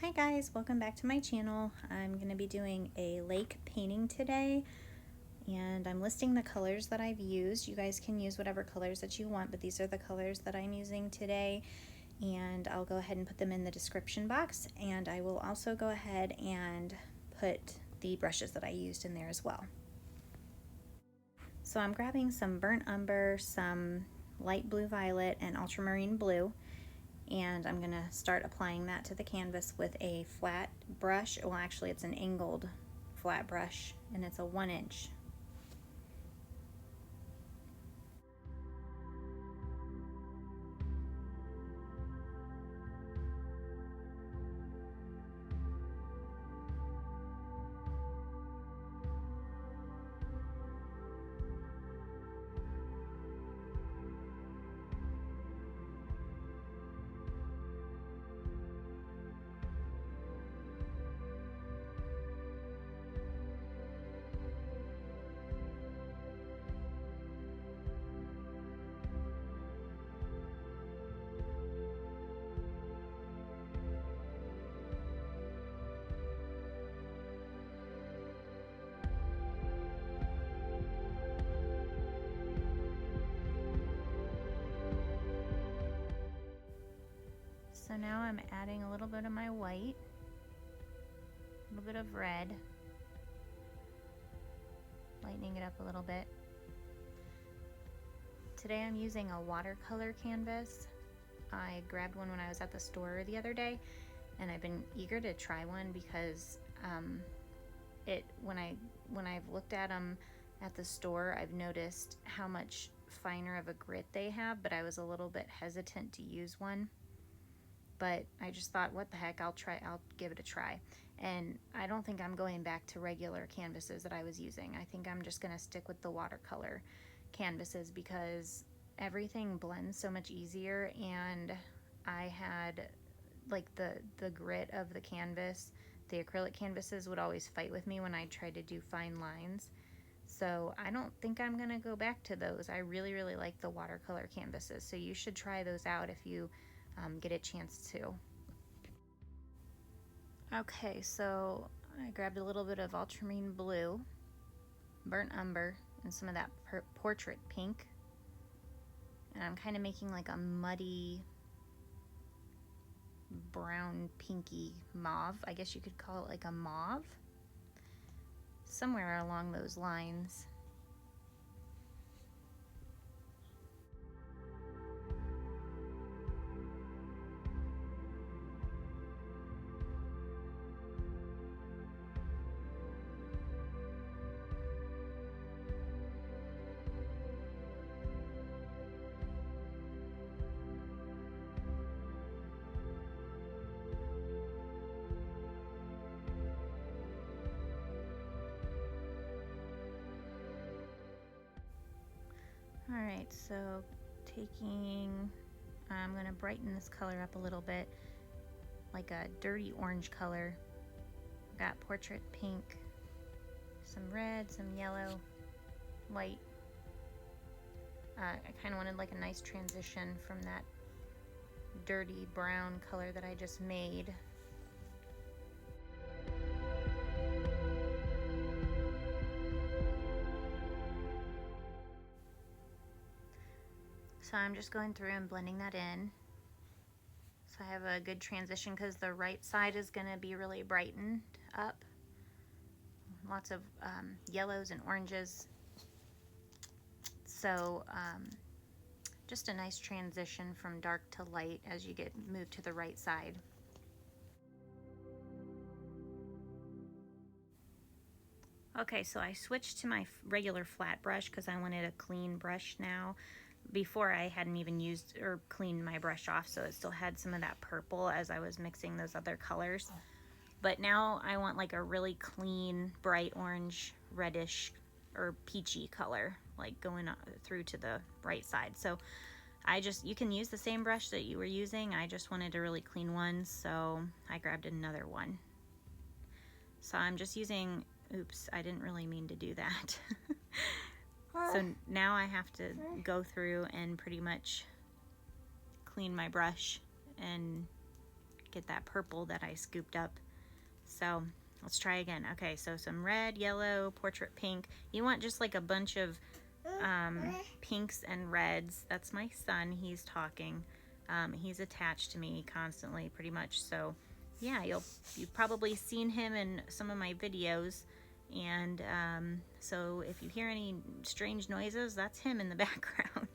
Hi guys, welcome back to my channel. I'm going to be doing a lake painting today, and I'm listing the colors that I've used. You guys can use whatever colors that you want, but these are the colors that I'm using today, and I'll go ahead and put them in the description box, and I will also go ahead and put the brushes that I used in there as well. So I'm grabbing some burnt umber, some light blue violet, and ultramarine blue, and I'm going to start applying that to the canvas with a flat brush. Well, actually it's an angled flat brush, and it's a 1-inch. So now I'm adding a little bit of my white, a little bit of red, lightening it up a little bit. Today I'm using a watercolor canvas. I grabbed one when I was at the store the other day, and I've been eager to try one because when I've looked at them at the store, I've noticed how much finer of a grit they have, but I was a little bit hesitant to use one. But I just thought, what the heck, I'll give it a try. And I don't think I'm going back to regular canvases that I was using. I think I'm just gonna stick with the watercolor canvases because everything blends so much easier, and I had like the grit of the canvas. The acrylic canvases would always fight with me when I tried to do fine lines. So I don't think I'm gonna go back to those. I really like the watercolor canvases, so you should try those out if you get a chance to. Okay, so I grabbed a little bit of ultramarine blue, burnt umber, and some of that portrait pink, and I'm kind of making like a muddy brown pinky mauve. I guess you could call it like a mauve, somewhere along those lines. Alright, so I'm going to brighten this color up a little bit, like a dirty orange color. Got portrait pink, some red, some yellow, white. I kind of wanted like a nice transition from that dirty brown color that I just made. So I'm just going through and blending that in. So I have a good transition because the right side is going to be really brightened up. Lots of yellows and oranges. So just a nice transition from dark to light as you get moved to the right side. Okay, so I switched to my regular flat brush because I wanted a clean brush now. Before, I hadn't even used or cleaned my brush off, so it still had some of that purple as I was mixing those other colors. But now I want like a really clean, bright orange, reddish, or peachy color, like going through to the right side. So you can use the same brush that you were using. I just wanted a really clean one, so I grabbed another one. So I'm just using, oops, I didn't really mean to do that. So now I have to go through and pretty much clean my brush and get that purple that I scooped up. So let's try again. Okay, so some red, yellow, portrait pink. You want just like a bunch of pinks and reds. That's my son, he's talking. He's attached to me constantly, pretty much. So yeah, you've probably seen him in some of my videos. And so if you hear any strange noises, that's him in the background.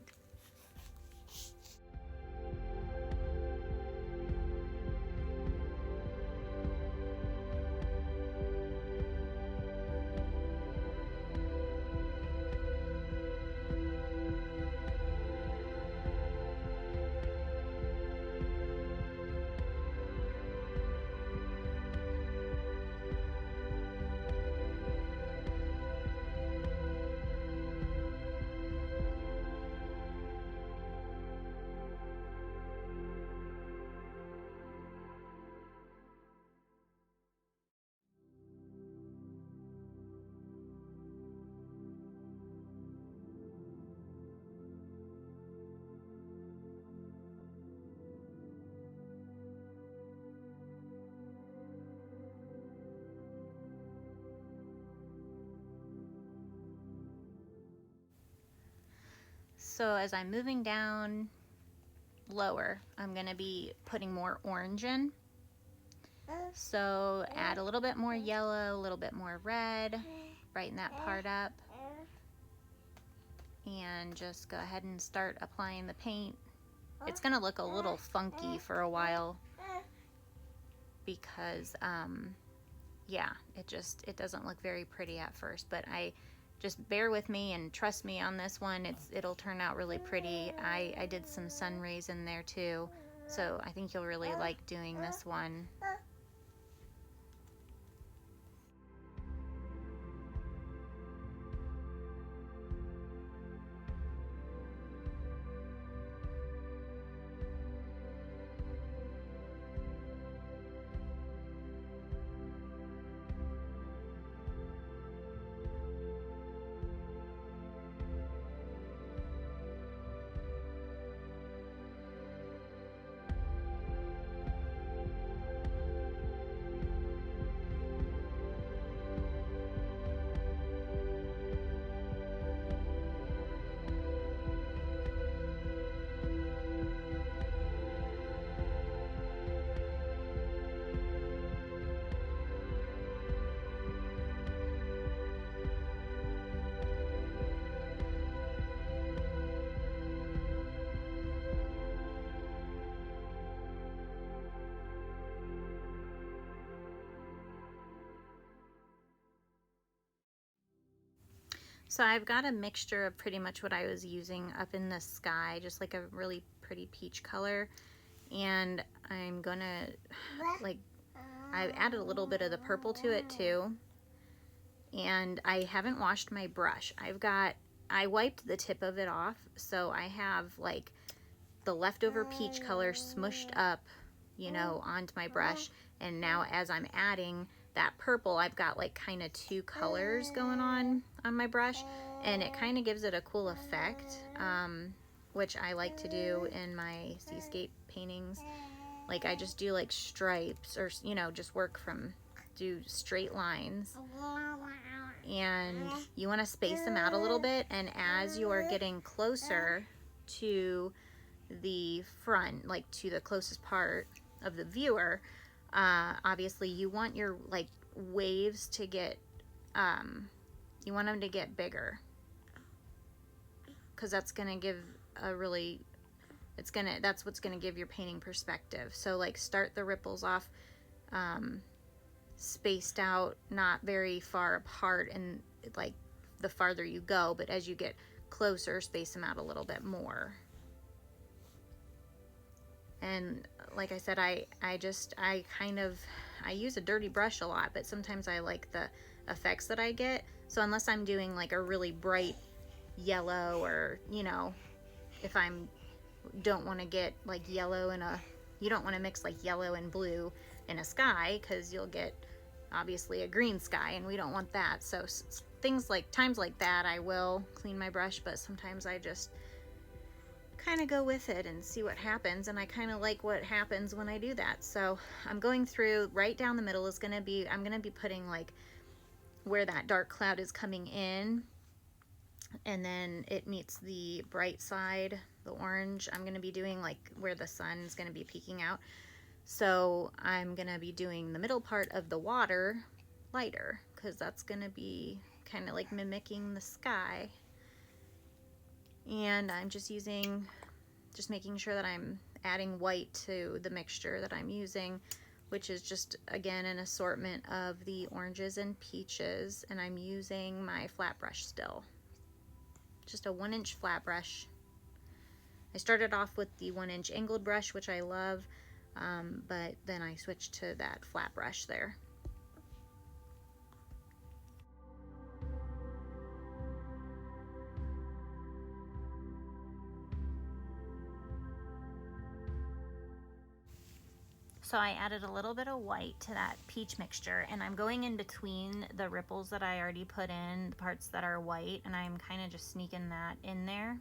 So as I'm moving down lower, I'm going to be putting more orange in. So add a little bit more yellow, a little bit more red, brighten that part up, and just go ahead and start applying the paint. It's going to look a little funky for a while because yeah, it doesn't look very pretty at first, but just bear with me and trust me on this one. It'll turn out really pretty. I did some sun rays in there too, so I think you'll really like doing this one. So I've got a mixture of pretty much what I was using up in the sky, just like a really pretty peach color. And I'm gonna, I added a little bit of the purple to it too. And I haven't washed my brush. I wiped the tip of it off, so I have like the leftover peach color smushed up, you know, onto my brush. And now as I'm adding that purple, I've got like kind of two colors going on my brush, and it kind of gives it a cool effect, which I like to do in my seascape paintings. Like I just do like stripes, or you know, just do straight lines, and you want to space them out a little bit. And as you are getting closer to the front, like to the closest part of the viewer, obviously you want your like waves to get you want them to get bigger, because that's gonna give a really, that's what's gonna give your painting perspective. So like start the ripples off spaced out, not very far apart, and like the farther you go, but as you get closer, space them out a little bit more. And like I said, I use a dirty brush a lot, but sometimes I like the effects that I get. So unless I'm doing like a really bright yellow, or you know, if don't want to get like yellow you don't want to mix like yellow and blue in a sky, because you'll get obviously a green sky, and we don't want that. So times like that, I will clean my brush, but sometimes I just kind kind of go with it and see what happens, and I kind of like what happens when I do that. So I'm going through, right down the middle is going to be, I'm going to be putting like where that dark cloud is coming in, and then it meets the bright side, the orange. I'm going to be doing like where the sun is going to be peeking out. So I'm going to be doing the middle part of the water lighter, because that's going to be kind of like mimicking the sky. And I'm just making sure that I'm adding white to the mixture that I'm using, which is just, again, an assortment of the oranges and peaches, and I'm using my flat brush still. Just a 1-inch flat brush. I started off with the 1-inch angled brush, which I love, but then I switched to that flat brush there. So I added a little bit of white to that peach mixture, and I'm going in between the ripples that I already put in, the parts that are white, and I'm kind of just sneaking that in there.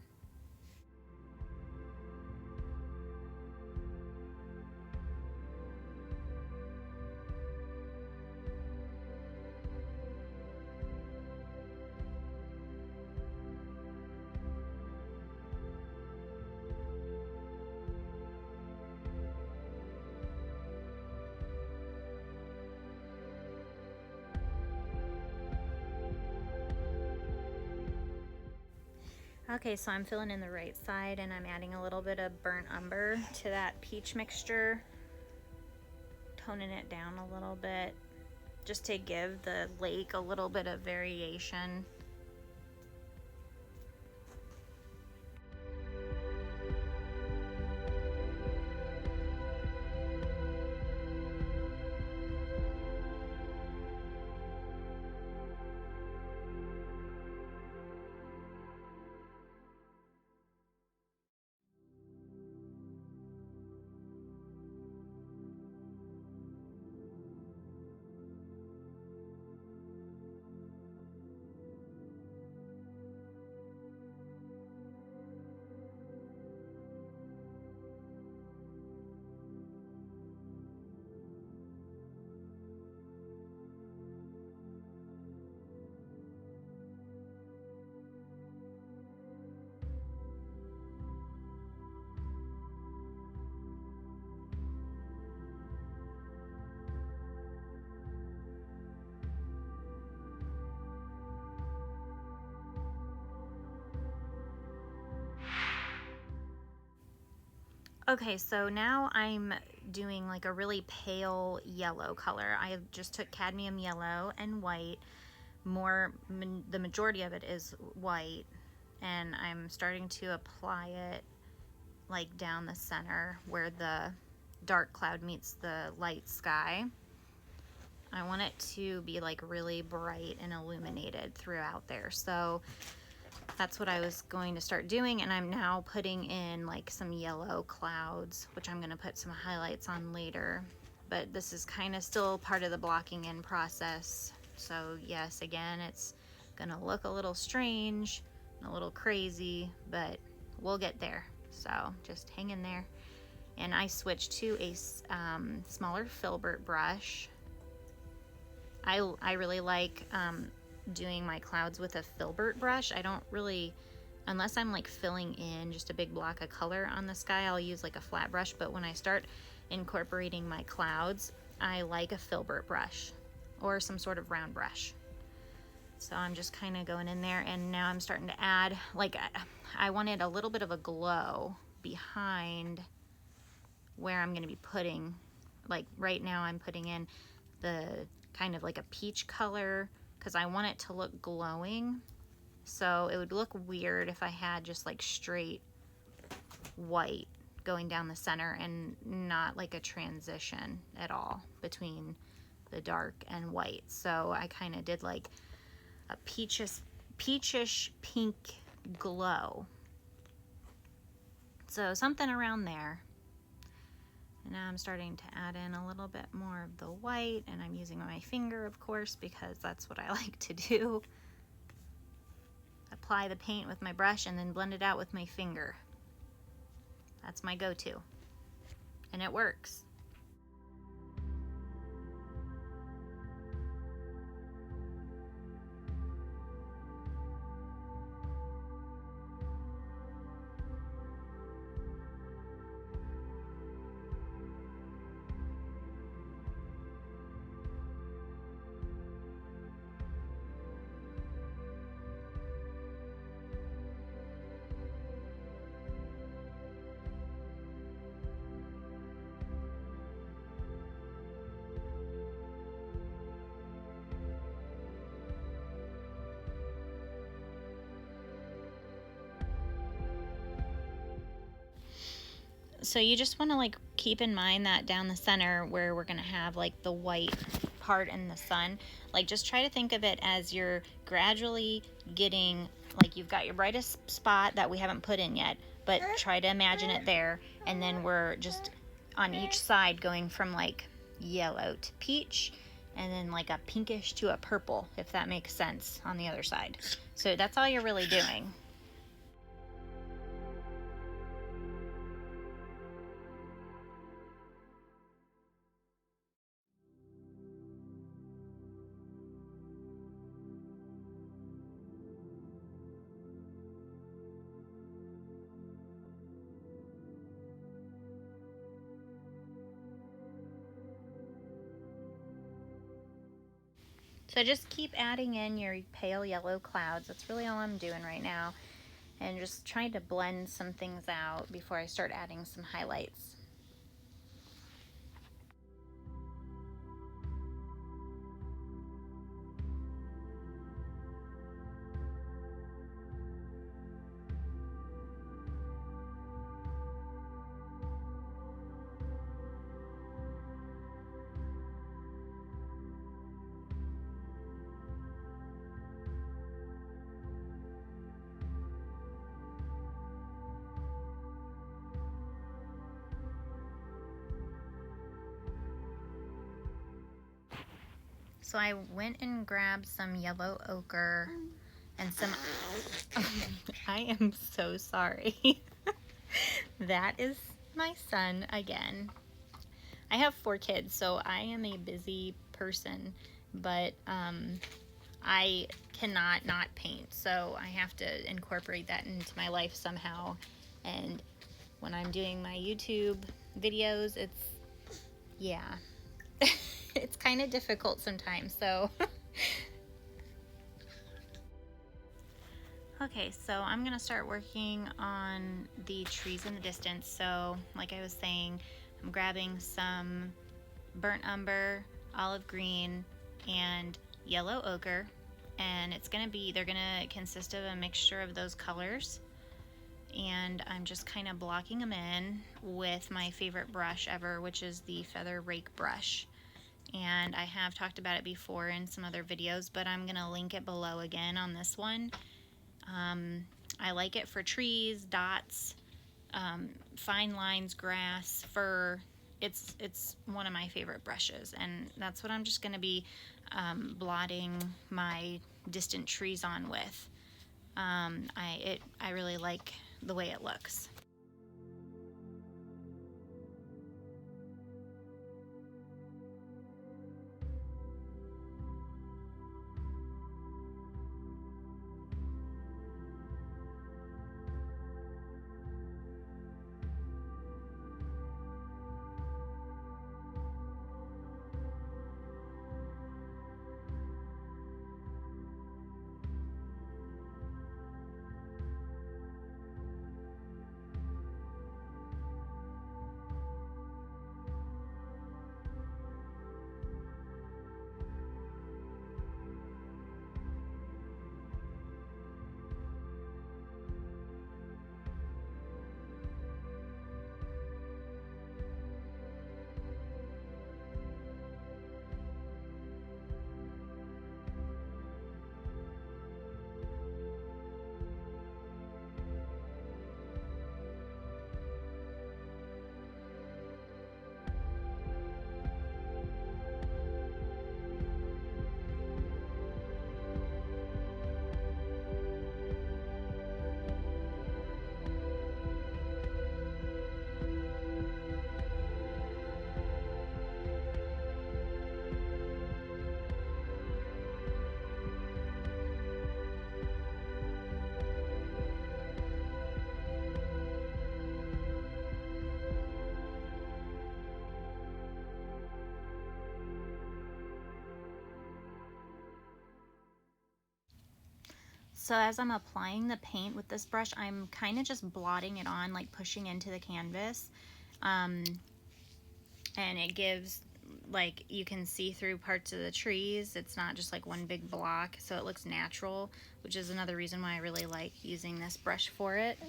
Okay, so I'm filling in the right side, and I'm adding a little bit of burnt umber to that peach mixture, toning it down a little bit, just to give the lake a little bit of variation. Okay, so now I'm doing like a really pale yellow color. I have just took cadmium yellow and white. The majority of it is white, and I'm starting to apply it like down the center where the dark cloud meets the light sky. I want it to be like really bright and illuminated throughout there. So that's what I was going to start doing, and I'm now putting in like some yellow clouds, which I'm going to put some highlights on later. But this is kind of still part of the blocking in process. So yes, again, it's going to look a little strange, a little crazy, but we'll get there. So just hang in there. And I switched to a smaller filbert brush. I really like doing my clouds with a filbert brush. I don't really, unless I'm like filling in just a big block of color on the sky, I'll use like a flat brush. But when I start incorporating my clouds, I like a filbert brush or some sort of round brush. So I'm just kind of going in there, and now I'm starting to add, like, I wanted a little bit of a glow behind where I'm going to be putting, like right now I'm putting in the kind of like a peach color, because I want it to look glowing. So it would look weird if I had just like straight white going down the center and not like a transition at all between the dark and white. So I kind of did like a peachish pink glow. So something around there. And now I'm starting to add in a little bit more of the white, and I'm using my finger, of course, because that's what I like to do. Apply the paint with my brush and then blend it out with my finger. That's my go-to, and it works. So you just want to like keep in mind that down the center where we're going to have like the white part in the sun, like just try to think of it as you're gradually getting, like you've got your brightest spot that we haven't put in yet, but try to imagine it there, and then we're just on each side going from like yellow to peach, and then like a pinkish to a purple, if that makes sense, on the other side. So that's all you're really doing. So just keep adding in your pale yellow clouds. That's really all I'm doing right now. And just trying to blend some things out before I start adding some highlights. So I went and grabbed some yellow ochre and some, I am so sorry. That is my son again. I have 4 kids, so I am a busy person, but I cannot not paint, so I have to incorporate that into my life somehow. And when I'm doing my YouTube videos, it's, yeah, it's kind of difficult sometimes, so. Okay, so I'm gonna start working on the trees in the distance. So like I was saying, I'm grabbing some burnt umber, olive green, and yellow ochre, and they're gonna consist of a mixture of those colors. And I'm just kind of blocking them in with my favorite brush ever, which is the feather rake brush. And I have talked about it before in some other videos, but I'm gonna link it below again on this one. I like it for trees, dots, fine lines, grass, fur. It's one of my favorite brushes, and that's what I'm just gonna be blotting my distant trees on with. I really like the way it looks. So as I'm applying the paint with this brush, I'm kind of just blotting it on, like pushing into the canvas. And it gives, like, you can see through parts of the trees. It's not just like one big block, so it looks natural, which is another reason why I really like using this brush for it.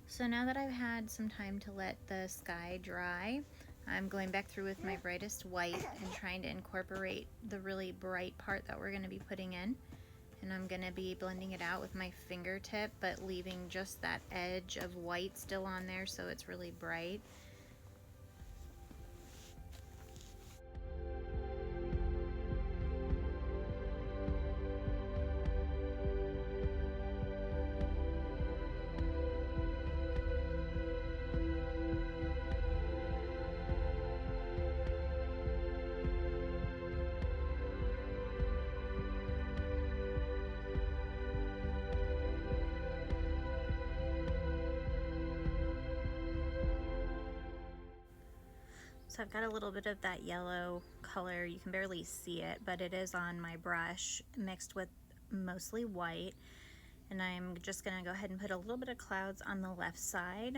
So now that I've had some time to let the sky dry, I'm going back through with my brightest white and trying to incorporate the really bright part that we're going to be putting in. And I'm going to be blending it out with my fingertip, but leaving just that edge of white still on there so it's really bright. So I've got a little bit of that yellow color. You can barely see it, but it is on my brush mixed with mostly white. And I'm just gonna go ahead and put a little bit of clouds on the left side.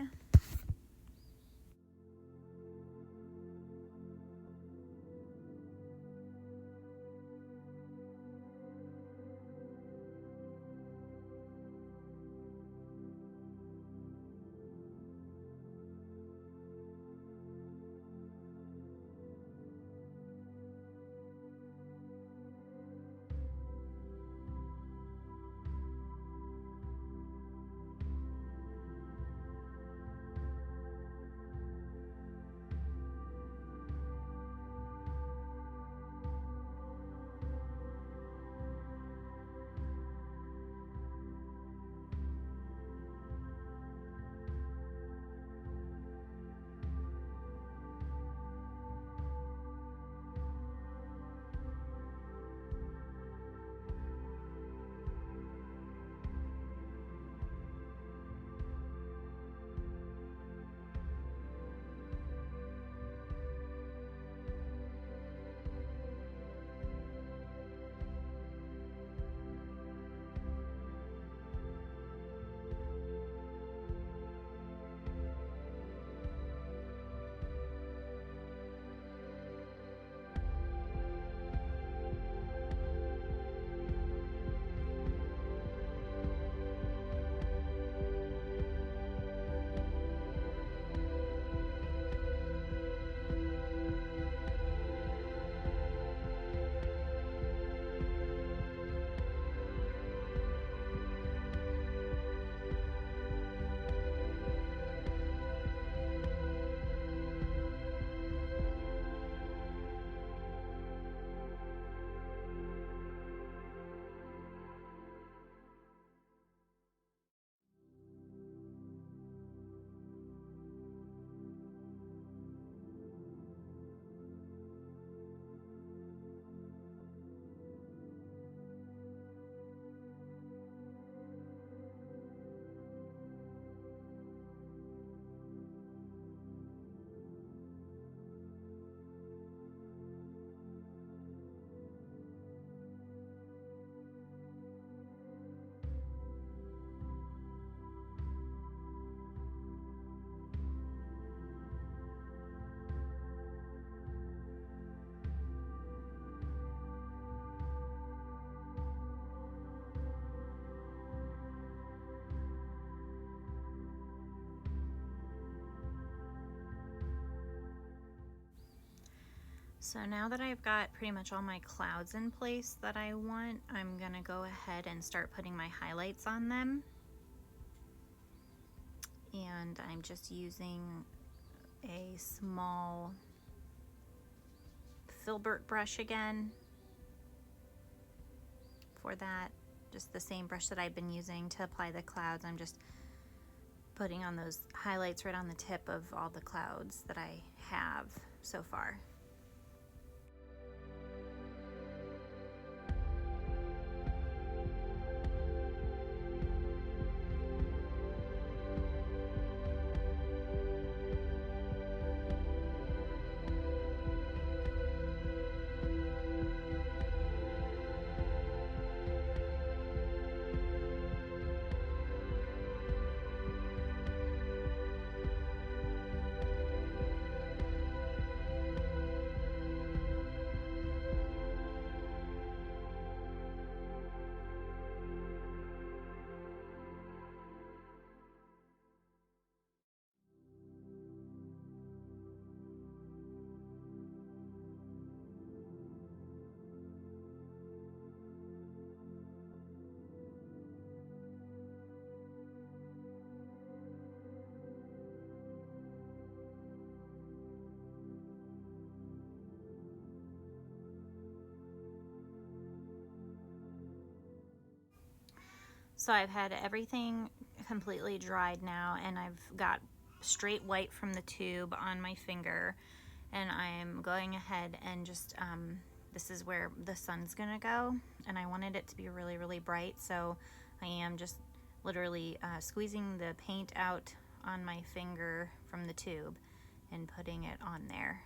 So now that I've got pretty much all my clouds in place that I want, I'm gonna go ahead and start putting my highlights on them. And I'm just using a small filbert brush again for that. Just the same brush that I've been using to apply the clouds. I'm just putting on those highlights right on the tip of all the clouds that I have so far. So I've had everything completely dried now, and I've got straight white from the tube on my finger, and I'm going ahead and just this is where the sun's gonna go, and I wanted it to be really, really bright, so I am just literally squeezing the paint out on my finger from the tube and putting it on there.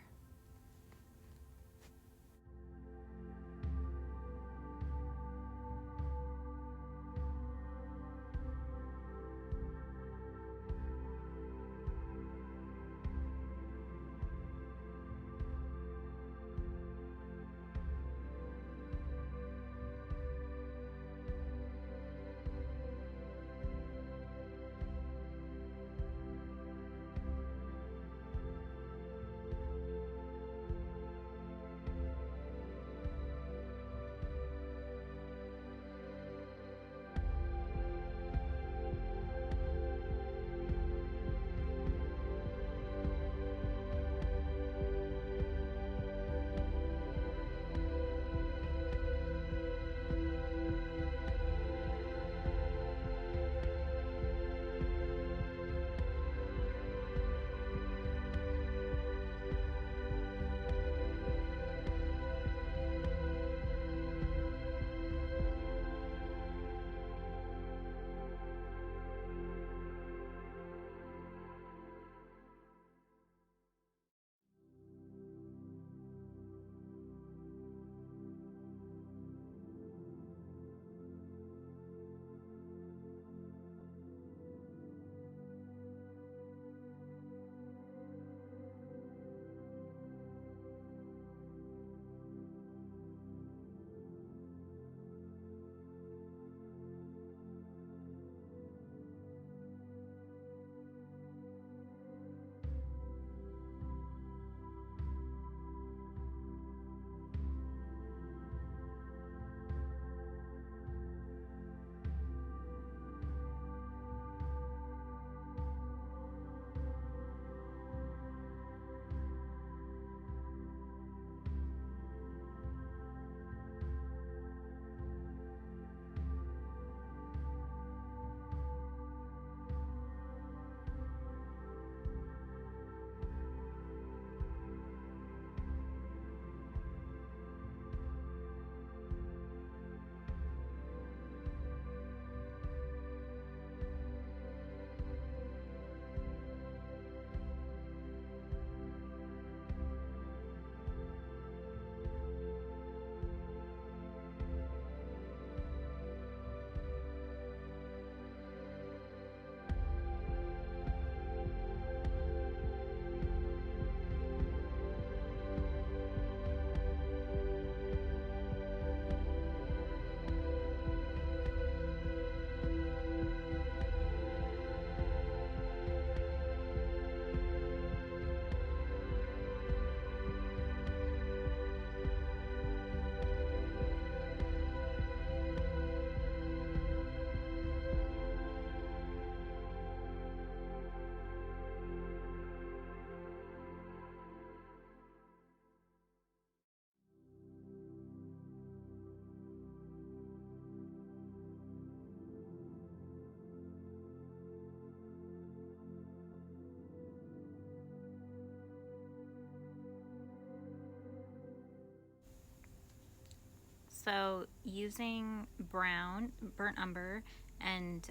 So using brown, burnt umber, and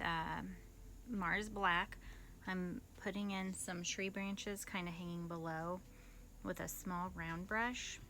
Mars black, I'm putting in some tree branches kind of hanging below with a small round brush.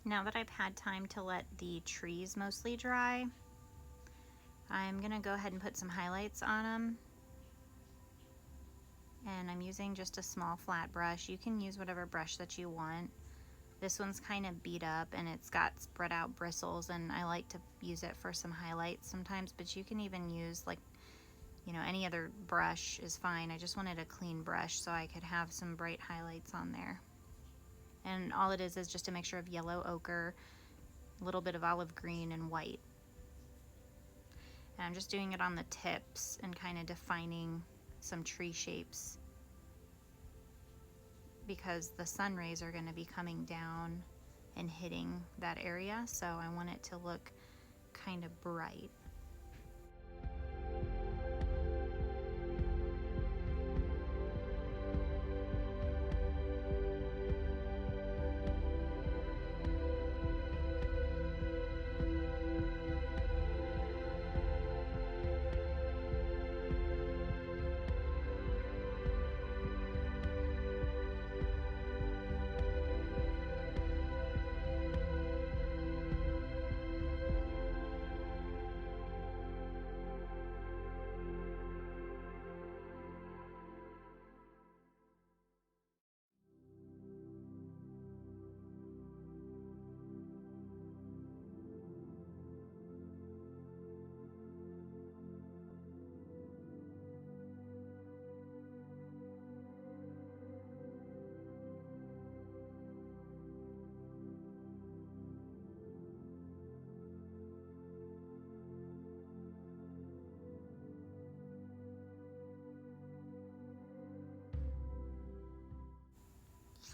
Now that I've had time to let the trees mostly dry, I'm gonna go ahead and put some highlights on them. And I'm using just a small flat brush. You can use whatever brush that you want. This one's kind of beat up and it's got spread out bristles, and I like to use it for some highlights sometimes, but you can even use, like, you know, any other brush is fine. I just wanted a clean brush so I could have some bright highlights on there. And all it is just a mixture of yellow ochre, a little bit of olive green, and white. And I'm just doing it on the tips and kind of defining some tree shapes because the sun rays are going to be coming down and hitting that area, so I want it to look kind of bright.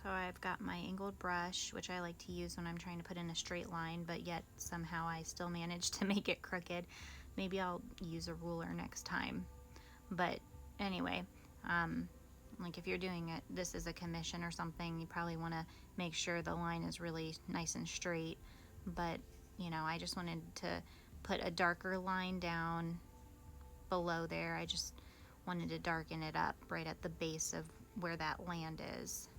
So I've got my angled brush, which I like to use when I'm trying to put in a straight line, but yet somehow I still manage to make it crooked. Maybe I'll use a ruler next time. But anyway, like if you're doing it, this is a commission or something, you probably want to make sure the line is really nice and straight. But, you know, I just wanted to put a darker line down below there. I just wanted to darken it up right at the base of where that land is.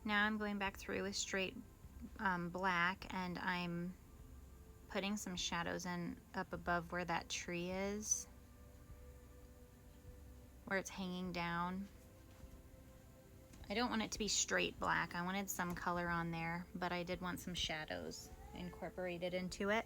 Now I'm going back through with straight black, and I'm putting some shadows in up above where that tree is, where it's hanging down. I don't want it to be straight black. I wanted some color on there, but I did want some shadows incorporated into it.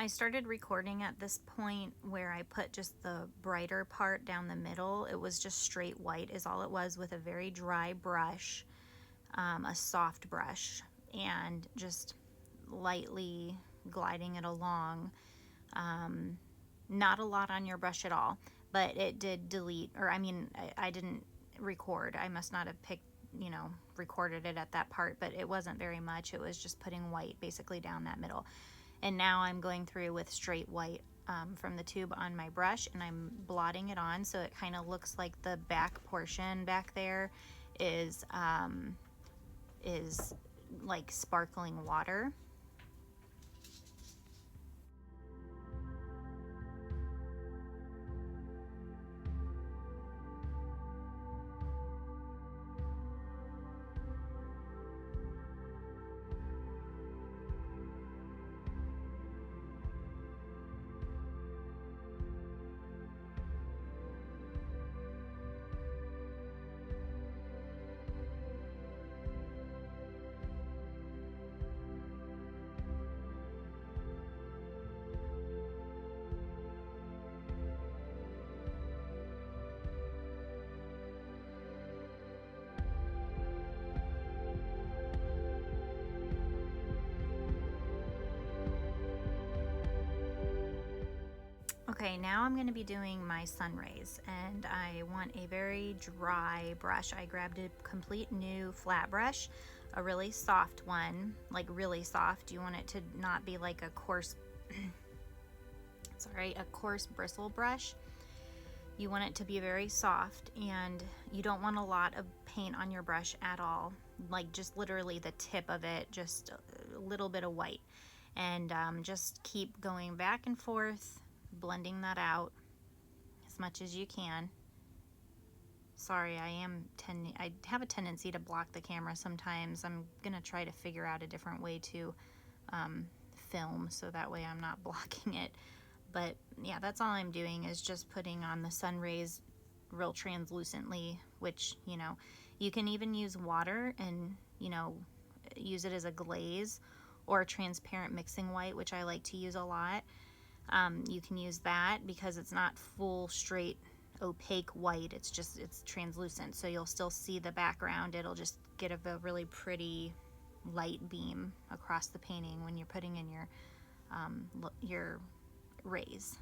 I started recording at this point where I put just the brighter part down the middle. It was just straight white is all it was, with a very dry brush, a soft brush, and just lightly gliding it along. Not a lot on your brush at all, but it did delete, or I mean, I didn't record. I must not have picked, recorded it at that part, but it wasn't very much. It was just putting white basically down that middle. And now I'm going through with straight white from the tube on my brush, and I'm blotting it on so it kind of looks like the back portion back there is like sparkling water. Okay, now I'm going to be doing my sun rays, and I want a very dry brush. I grabbed a complete new flat brush, a really soft one, like really soft. You want it to not be like a coarse, sorry, a coarse bristle brush. You want it to be very soft, and you don't want a lot of paint on your brush at all, like just literally the tip of it, just a little bit of white. And just keep going back and forth, blending that out as much as you can. Sorry, I have a tendency to block the camera sometimes. I'm gonna try to figure out a different way to film so that way I'm not blocking it. But yeah, that's all I'm doing, is just putting on the sun rays real translucently, which, you can even use water and, use it as a glaze, or transparent mixing white, which I like to use a lot. You can use that because it's not full straight opaque white, it's translucent, so you'll still see the background. It'll just get a really pretty light beam across the painting when you're putting in your rays.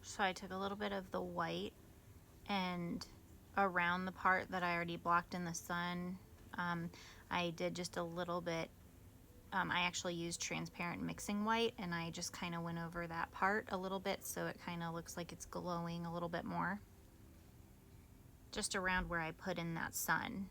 So I took a little bit of the white and around the part that I already blocked in the sun, I did just a little bit. I actually used transparent mixing white, and I just kind of went over that part a little bit so it kind of looks like it's glowing a little bit more, just around where I put in that sun.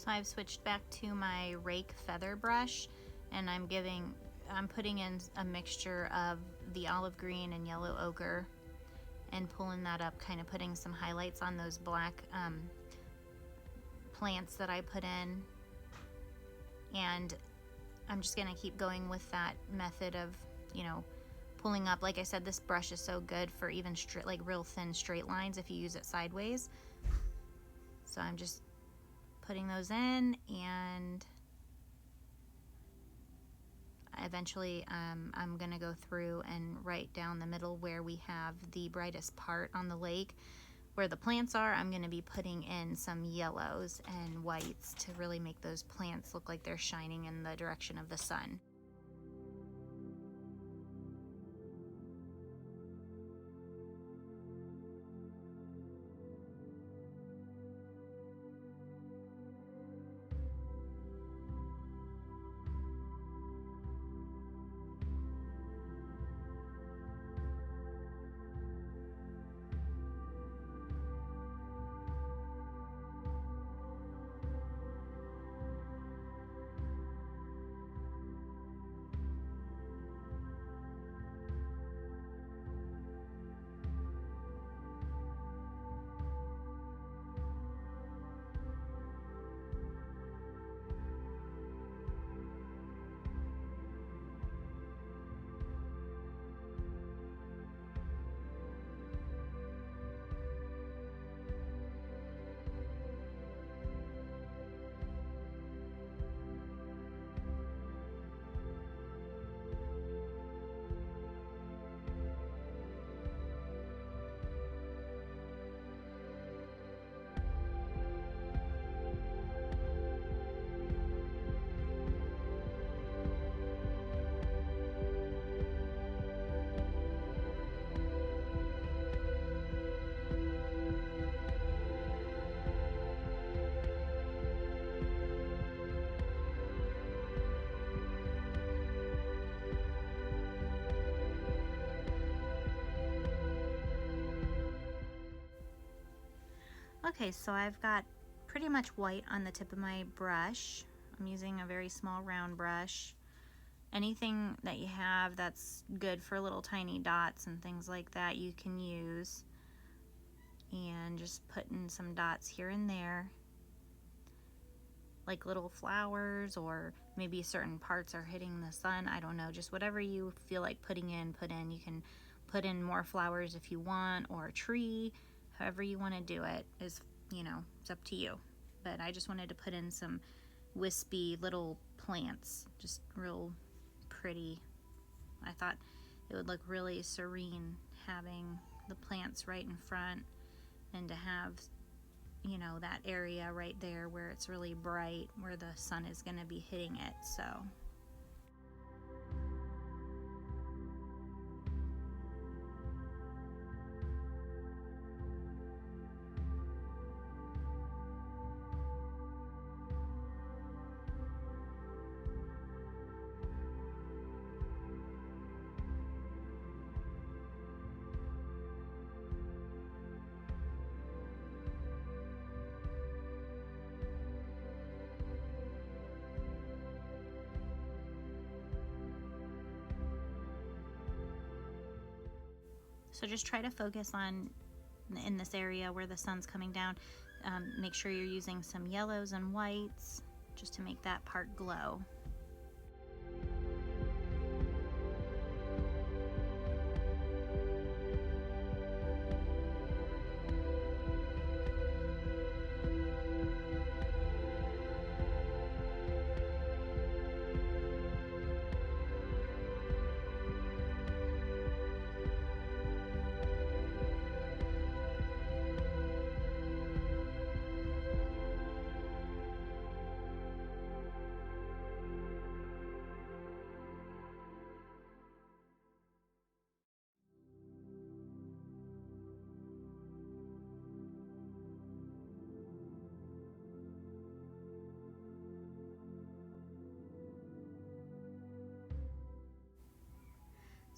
So I've switched back to my rake feather brush, and I'm putting in a mixture of the olive green and yellow ochre and pulling that up, kind of putting some highlights on those black plants that I put in. And I'm just gonna keep going with that method of, you know, pulling up. Like I said, this brush is so good for even straight, like real thin straight lines if you use it sideways. So I'm just putting those in, and eventually I'm gonna go through and right down the middle where we have the brightest part on the lake. Where the plants are, I'm gonna be putting in some yellows and whites to really make those plants look like they're shining in the direction of the sun. Okay, so I've got pretty much white on the tip of my brush. I'm using a very small round brush. Anything that you have that's good for little tiny dots and things like that you can use. And just putting some dots here and there, like little flowers, or maybe certain parts are hitting the sun. I don't know, just whatever you feel like putting in, put in. You can put in more flowers if you want, or a tree. However you want to do it is, you know, it's up to you. But I just wanted to put in some wispy little plants, just real pretty. I thought it would look really serene having the plants right in front, and to have, you know, that area right there where it's really bright, where the sun is going to be hitting it. So just try to focus on in this area where the sun's coming down. Make sure you're using some yellows and whites just to make that part glow.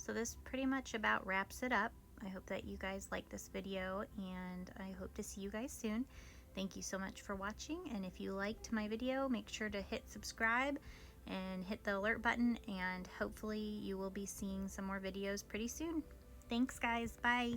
So this pretty much about wraps it up. I hope that you guys like this video, and I hope to see you guys soon. Thank you so much for watching, and if you liked my video, make sure to hit subscribe and hit the alert button, and hopefully you will be seeing some more videos pretty soon. Thanks guys, bye!